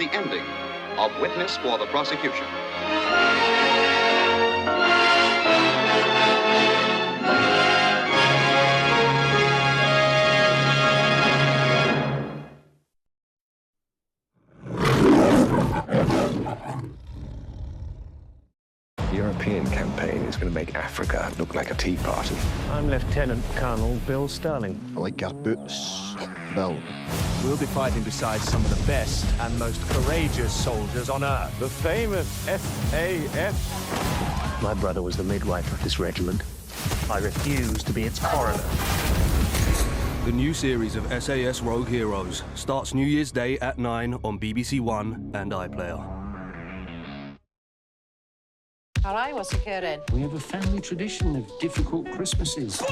the ending of Witness for the Prosecution. The European campaign is going to make Africa look like a tea party. I'm Lieutenant Colonel Bill Sterling. I like your boots, Bill. We'll be fighting beside some of the best and most courageous soldiers on Earth. The famous SAS. My brother was the midwife of this regiment. I refuse to be its coroner. The new series of SAS Rogue Heroes starts New Year's Day at 9 on BBC One and iPlayer. Carai, what's occurring? We have a family tradition of difficult Christmases.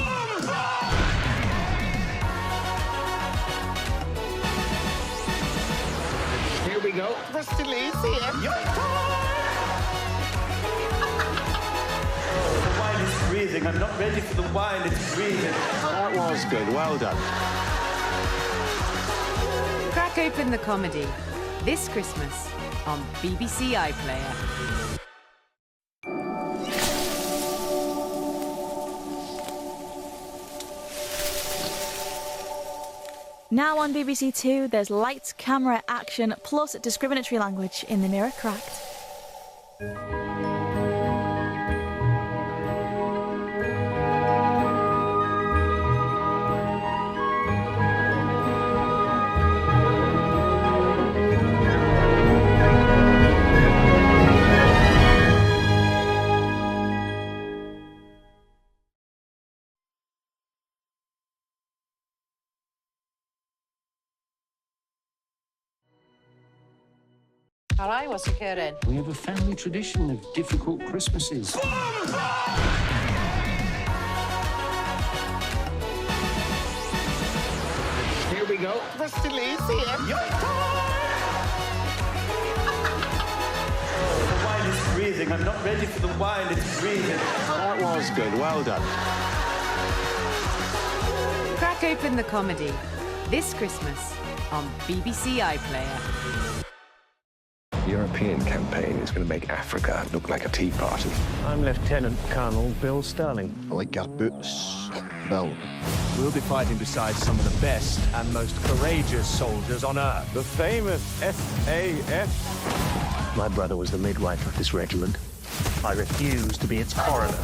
Here we go. Rusty Lee's here. The wine is freezing. I'm not ready for the wine. It's freezing. That was good. Well done. Crack open the comedy this Christmas on BBC iPlayer. Now on BBC Two, there's lights, camera, action, plus discriminatory language in The Mirror Cracked. Carai, what's occurring? We have a family tradition of difficult Christmases. Here we go. Rusty Lee's here. The wine is freezing. I'm not ready for the wine. It's freezing. That was good. Well done. Crack open the comedy this Christmas on BBC iPlayer. The European campaign is going to make Africa look like a tea party. I'm Lieutenant Colonel Bill Sterling. I like your boots, Bill. We'll be fighting beside some of the best and most courageous soldiers on Earth. The famous SAS. My brother was the midwife of this regiment. I refuse to be its coroner.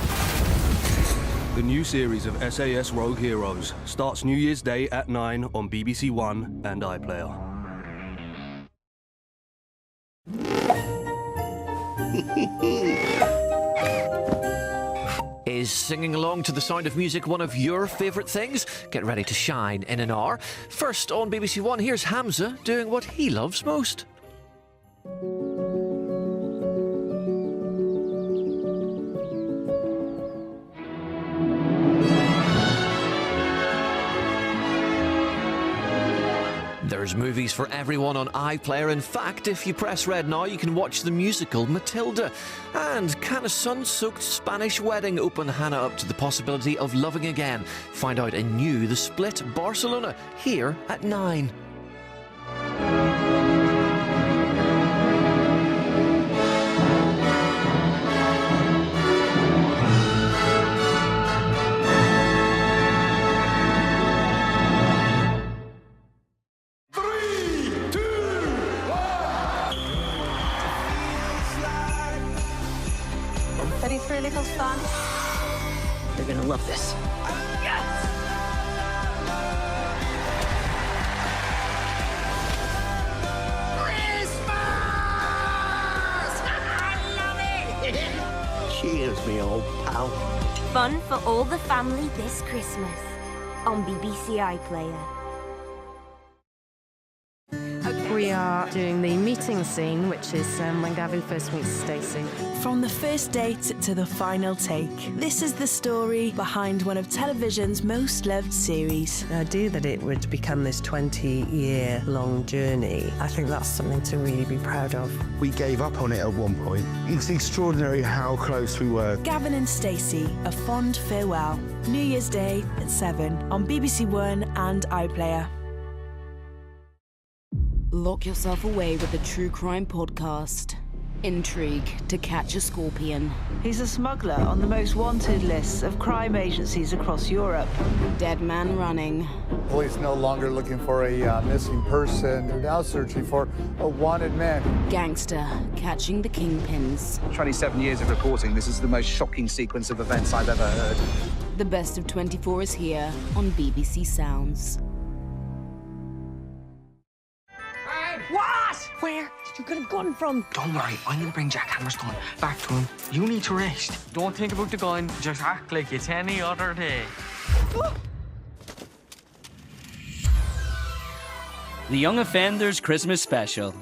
The new series of SAS Rogue Heroes starts New Year's Day at 9 on BBC One and iPlayer. Is singing along to the sound of music one of your favourite things? Get ready to shine in an hour. First on BBC One, here's Hamza doing what he loves most. There's movies for everyone on iPlayer. In fact, if you press red now, you can watch the musical Matilda. And can a sun-soaked Spanish wedding open Hannah up to the possibility of loving again? Find out in new The Split Barcelona, here at 9. Ready for a little fun? They're gonna love this. Yes! Cheers, me old pal. Fun for all the family this Christmas on BBC iPlayer. We are doing the meeting scene, which is when Gavin first meets Stacey. From the first date to the final take, this is the story behind one of television's most loved series. The idea that it would become this 20-year-long journey, I think that's something to really be proud of. We gave up on it at one point. It's extraordinary how close we were. Gavin and Stacey, A Fond Farewell. New Year's Day at 7 on BBC One and iPlayer. Lock yourself away with a true crime podcast. Intrigue to Catch a Scorpion. He's a smuggler on the most wanted lists of crime agencies across Europe. Dead Man Running. Police no longer looking for a missing person. They're now searching for a wanted man. Gangster catching the kingpins. 27 years of reporting. This is the most shocking sequence of events I've ever heard. The Best of 24 is here on BBC Sounds. What? Where did you get a gun from? Don't worry, I'm gonna bring Jack Hammerstone back to him. You need to rest. Don't think about the gun, just act like it's any other day. The Young Offenders Christmas Special.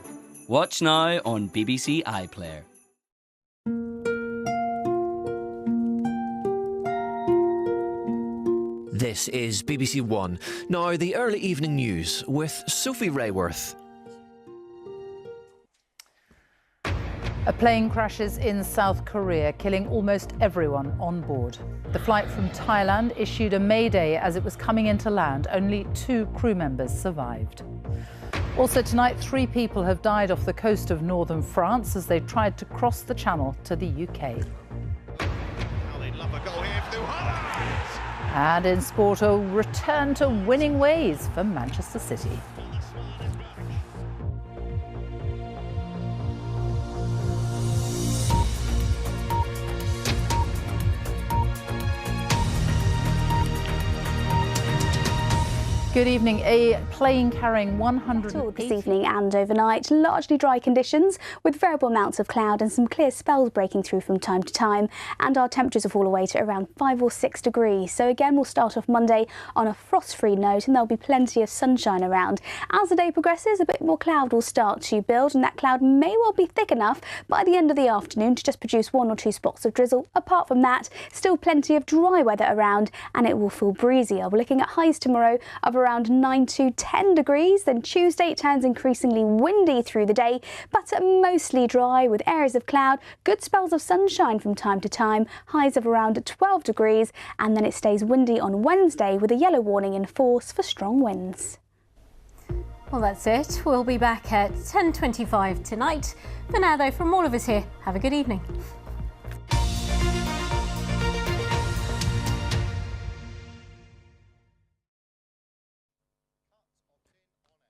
Watch now on BBC iPlayer. This is BBC One. Now, the early evening news with Sophie Rayworth. A plane crashes in South Korea, killing almost everyone on board. The flight from Thailand issued a mayday as it was coming into land. Only 2 crew members survived. Also tonight, 3 people have died off the coast of northern France as they tried to cross the channel to the UK. And in sport, a return to winning ways for Manchester City. Good evening. A plane carrying 100 this evening and overnight, largely dry conditions with variable amounts of cloud and some clear spells breaking through from time to time, and our temperatures will fall away to around 5 or 6 degrees. So again, we'll start off Monday on a frost-free note and there'll be plenty of sunshine around. As the day progresses, a bit more cloud will start to build, and that cloud may well be thick enough by the end of the afternoon to just produce 1 or 2 spots of drizzle. Apart from that, still plenty of dry weather around, and it will feel breezier. We're looking at highs tomorrow of around 9 to 10 degrees. Then Tuesday, it turns increasingly windy through the day, but mostly dry with areas of cloud, good spells of sunshine from time to time, highs of around 12 degrees, and then it stays windy on Wednesday with a yellow warning in force for strong winds. Well, that's it. We'll be back at 10:25 tonight. For now, though, from all of us here, have a good evening.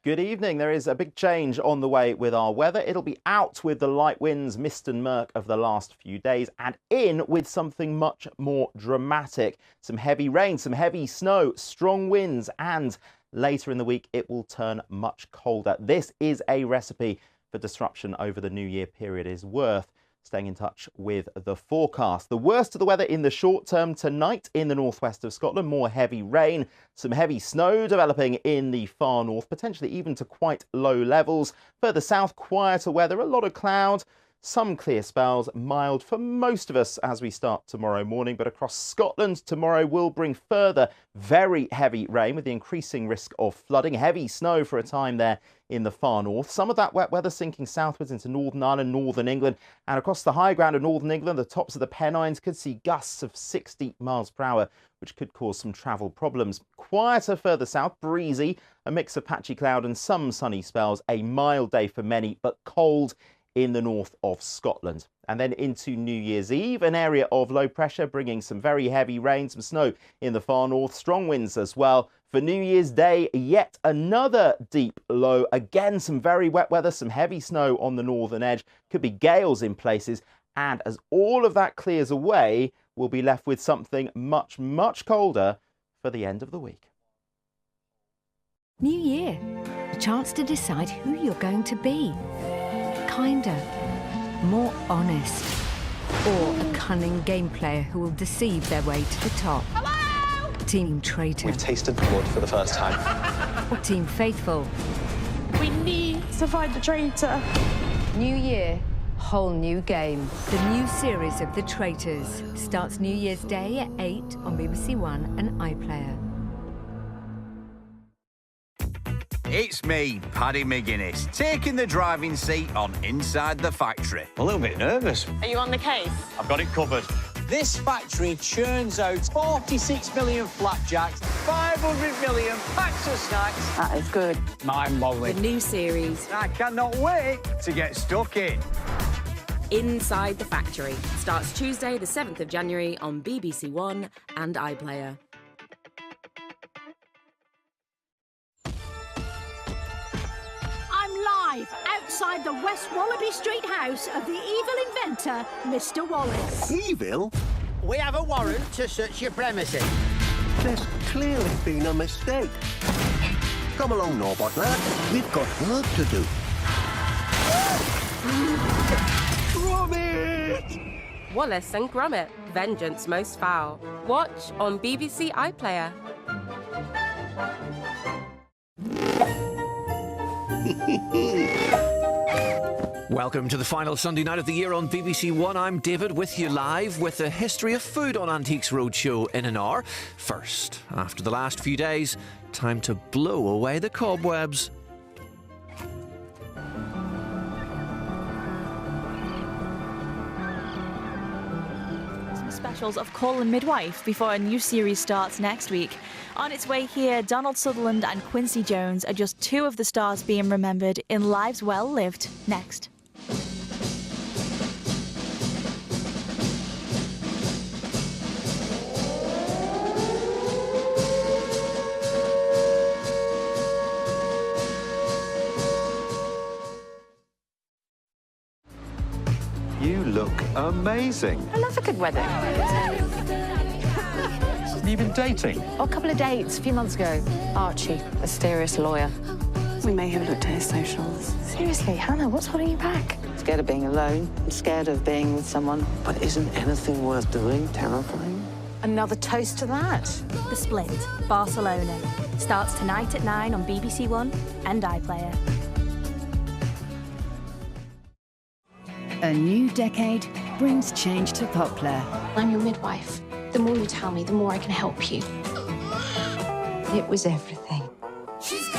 Good evening. There is a big change on the way with our weather. It'll be out with the light winds, mist and murk of the last few days, and in with something much more dramatic. Some heavy rain, some heavy snow, strong winds, and later in the week it will turn much colder. This is a recipe for disruption over the New Year period. It is worth staying in touch with the forecast. The worst of the weather in the short term tonight in the northwest of Scotland. More heavy rain, some heavy snow developing in the far north, potentially even to quite low levels. Further south, quieter weather, a lot of cloud, some clear spells, mild for most of us as we start tomorrow morning. But across Scotland, tomorrow will bring further very heavy rain with the increasing risk of flooding. Heavy snow for a time there in the far north. Some of that wet weather sinking southwards into Northern Ireland, Northern England, and across the high ground of Northern England, the tops of the Pennines could see gusts of 60 miles per hour, which could cause some travel problems. Quieter further south, breezy, a mix of patchy cloud and some sunny spells. A mild day for many, but cold in the north of Scotland. And then into New Year's Eve, an area of low pressure bringing some very heavy rain, some snow in the far north, strong winds as well. For New Year's Day, yet another deep low. Again, some very wet weather, some heavy snow on the northern edge. Could be gales in places. And as all of that clears away, we'll be left with something much, much colder for the end of the week. New Year. A chance to decide who you're going to be. Kinder, more honest, or a cunning game player who will deceive their way to the top. Hello! Team Traitor. We've tasted blood for the first time. Or Team Faithful. We need to find the traitor. New Year, whole new game. The new series of The Traitors starts New Year's Day at 8 on BBC One and iPlayer. It's me, Paddy McGuinness, taking the driving seat on Inside the Factory. A little bit nervous. Are you on the case? I've got it covered. This factory churns out 46 million flapjacks, 500 million packs of snacks. That is good. Mind-boggling. The new series, I cannot wait to get stuck in. Inside the Factory, starts Tuesday the 7th of January on BBC One and iPlayer. I'm live outside the West Wallaby Street house of the evil inventor, Mr. Wallace. Evil? We have a warrant to search your premises. There's clearly been a mistake. Come along, Norbot, lad. We've got work to do. Gromit! Wallace and Gromit, Vengeance Most Foul. Watch on BBC iPlayer. Welcome to the final Sunday night of the year on BBC One. I'm David, with you live with the History of Food on Antiques Roadshow in an hour. First, after the last few days, time to blow away the cobwebs. Specials of Call and Midwife before a new series starts next week. On its way here, Donald Sutherland and Quincy Jones are just two of the stars being remembered in Lives Well Lived. Next. You look amazing. I love a good wedding. Have you been dating? Oh, a couple of dates a few months ago. Archie, mysterious lawyer. We may have looked at his socials. Seriously, Hannah, what's holding you back? Scared of being alone. I'm scared of being with someone. But isn't anything worth doing terrifying? Another toast to that. The Split, Barcelona. Starts tonight at 9 on BBC One and iPlayer. A new decade brings change to Poplar. I'm your midwife. The more you tell me, the more I can help you. It was everything.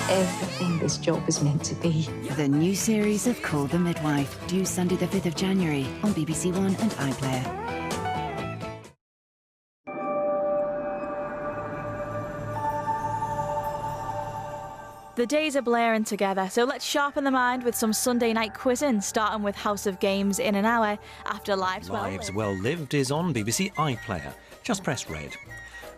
Everything this job is meant to be. The new series of Call the Midwife, due Sunday the 5th of January on BBC One and iPlayer. The days are blurring together, so let's sharpen the mind with some Sunday night quizzing, starting with House of Games in an hour after Lives Well Lived. Lives Well Lived is on BBC iPlayer. Just press red.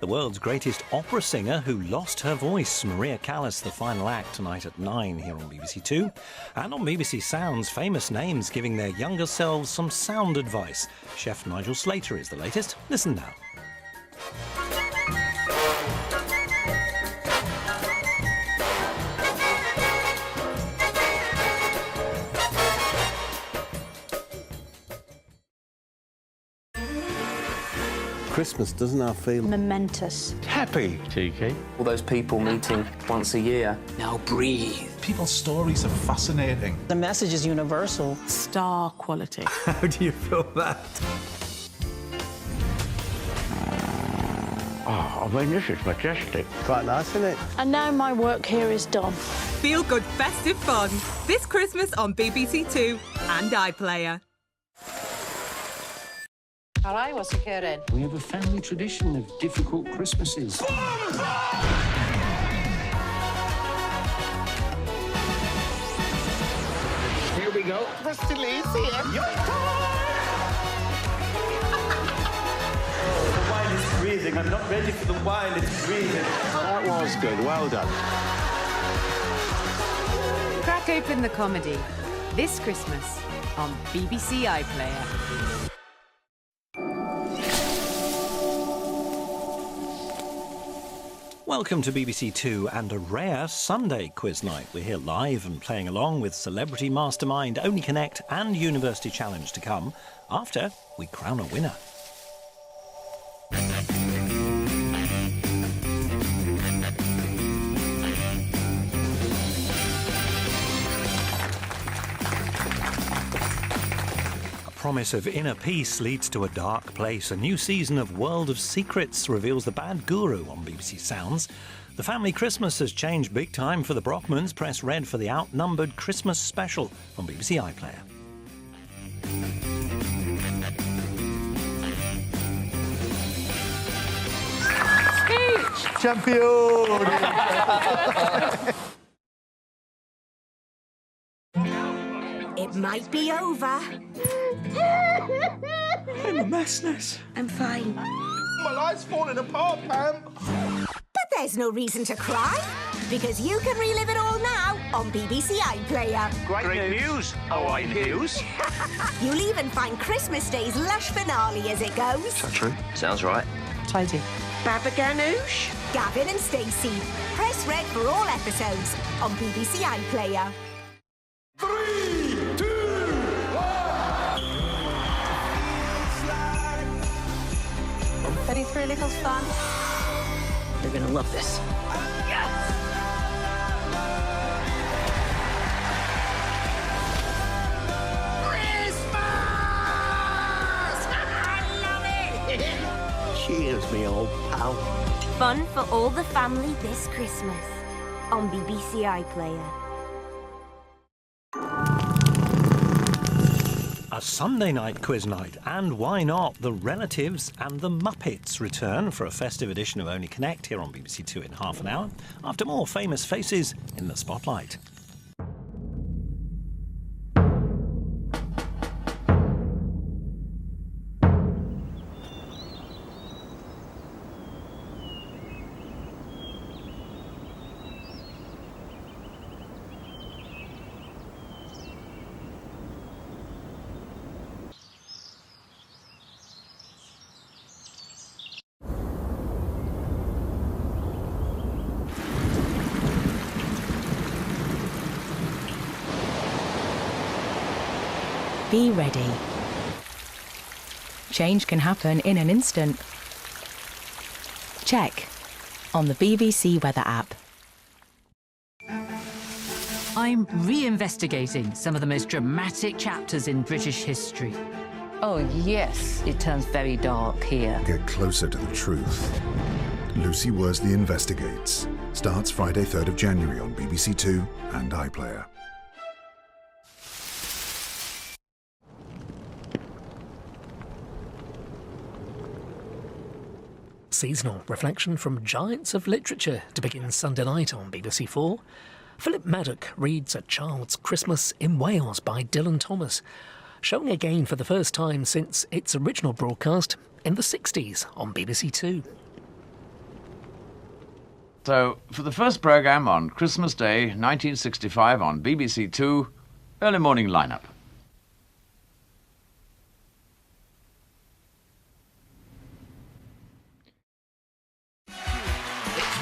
The world's greatest opera singer who lost her voice, Maria Callas, the final act tonight at 9 here on BBC Two. And on BBC Sounds, famous names giving their younger selves some sound advice. Chef Nigel Slater is the latest. Listen now. Christmas doesn't now feel Momentous. happy. Cheeky. All those people meeting once a year. Now breathe. People's stories are fascinating. The message is universal. Star quality. How do you feel that? Oh, I mean, this is majestic. Quite nice, isn't it? And now my work here is done. Feel good festive fun this Christmas on BBC Two and iPlayer. Carai, what's occurring? We have a family tradition of difficult Christmases. Here we go. Mr. Lee's here. The wine is breathing. I'm not ready for the wine. It's breathing. That was good. Well done. Crack open the comedy this Christmas on BBC iPlayer. Welcome to BBC Two and a rare Sunday quiz night. We're here live and playing along with Celebrity Mastermind, Only Connect and University Challenge to come after we crown a winner. Promise of inner peace leads to a dark place. A new season of World of Secrets reveals the bad guru on BBC Sounds. The family Christmas has changed big time for the Brockmans. Press red for the Outnumbered Christmas special on BBC iPlayer. Champion! It might be over. I'm a mess, Ness. I'm fine. My life's falling apart, Pam. But there's no reason to cry, because you can relive it all now on BBC iPlayer. Great news. Oh, I news. You'll even find Christmas Day's lush finale as it goes. Is that true? Sounds right. Tidy. Baba Ganoush, Gavin and Stacey. Press red for all episodes on BBC iPlayer. 3, 2, 1. Ready for a little fun? You're gonna love this. Cheers, me old pal. Fun for all the family this Christmas on BBC iPlayer. A Sunday night quiz night, and why not? The Relatives and the Muppets return for a festive edition of Only Connect here on BBC Two in half an hour, after more famous faces in the spotlight. Be ready. Change can happen in an instant. Check on the BBC Weather app. I'm reinvestigating some of the most dramatic chapters in British history. Oh, yes, it turns very dark here. Get closer to the truth. Lucy Worsley Investigates. Starts Friday, 3rd of January on BBC Two and iPlayer. Seasonal reflection from giants of literature to begin Sunday night on BBC Four. Philip Maddock reads A Child's Christmas in Wales by Dylan Thomas, showing again for the first time since its original broadcast in the 60s on BBC Two. So, for the first programme on Christmas Day 1965 on BBC Two, early morning lineup.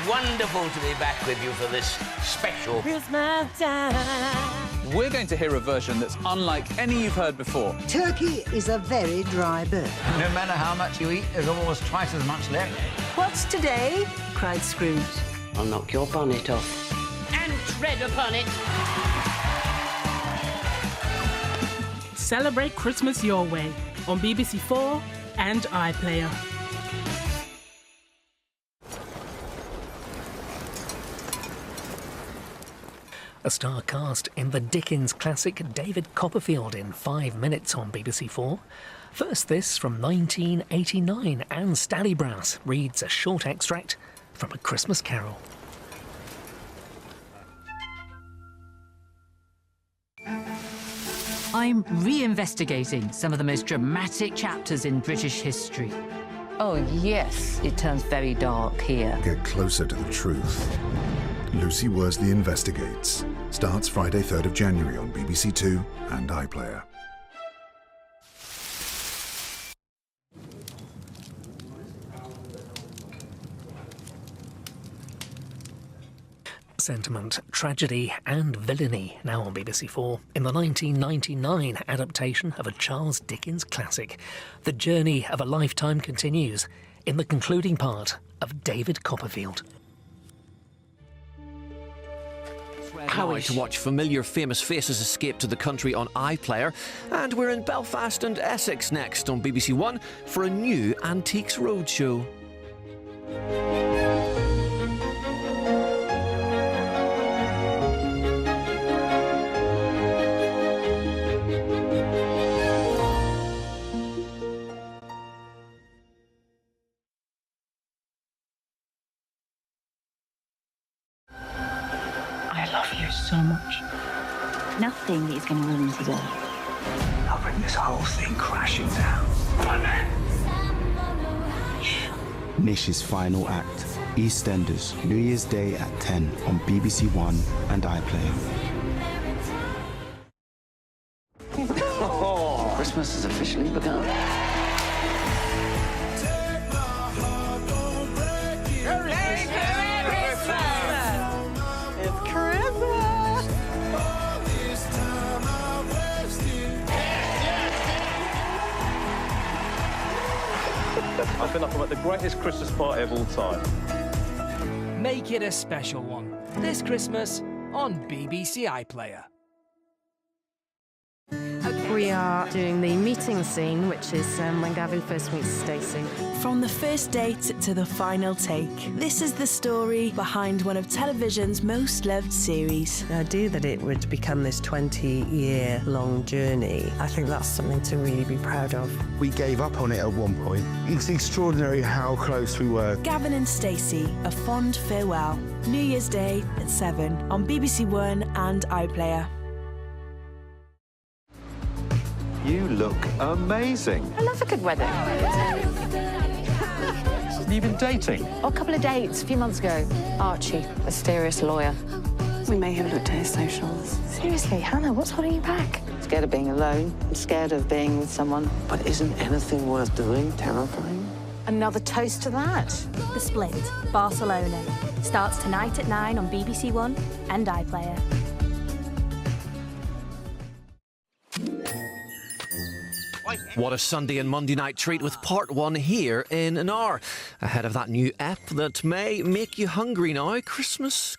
Wonderful to be back with you for this special Christmas time. We're going to hear a version that's unlike any you've heard before. Turkey is a very dry bird. No matter how much you eat, there's always twice as much left. What's today? Cried Scrooge. I'll knock your bonnet off. And tread upon it. Celebrate Christmas your way on BBC Four and iPlayer. A star cast in the Dickens classic David Copperfield in 5 minutes on BBC Four. First this from 1989, Anne Stallybrass reads a short extract from A Christmas Carol. I'm reinvestigating some of the most dramatic chapters in British history. Oh, yes, it turns very dark here. Get closer to the truth. Lucy Worsley Investigates. Starts Friday, 3rd of January on BBC Two and iPlayer. Sentiment, tragedy and villainy now on BBC Four in the 1999 adaptation of a Charles Dickens classic. The journey of a lifetime continues in the concluding part of David Copperfield. Now to watch familiar famous faces escape to the country on iPlayer, and we're in Belfast and Essex next on BBC One for a new Antiques Roadshow. thing that is going to ruin today. I'll bring this whole thing crashing down. Come on, Nish's final act. EastEnders, New Year's Day at 10 on BBC One and iPlayer. Christmas has officially begun. I feel like I'm at the greatest Christmas party of all time. Make it a special one this Christmas on BBC iPlayer. We are doing the meeting scene, which is when Gavin first meets Stacey. From the first date to the final take, this is the story behind one of television's most loved series. The idea that it would become this 20-year-long journey, I think that's something to really be proud of. We gave up on it at one point. It's extraordinary how close we were. Gavin and Stacey, A Fond Farewell. New Year's Day at 7 on BBC One and iPlayer. You look amazing. I love a good wedding. Have you been dating? Oh, a couple of dates a few months ago. Archie, mysterious lawyer. We may have looked at his socials. Seriously, Hannah, what's holding you back? Scared of being alone, scared of being with someone. But isn't anything worth doing terrifying? Another toast to that. The Split, Barcelona. Starts tonight at 9 on BBC One and iPlayer. What a Sunday and Monday night treat with part one here in an hour. Ahead of that new app that may make you hungry now, Christmas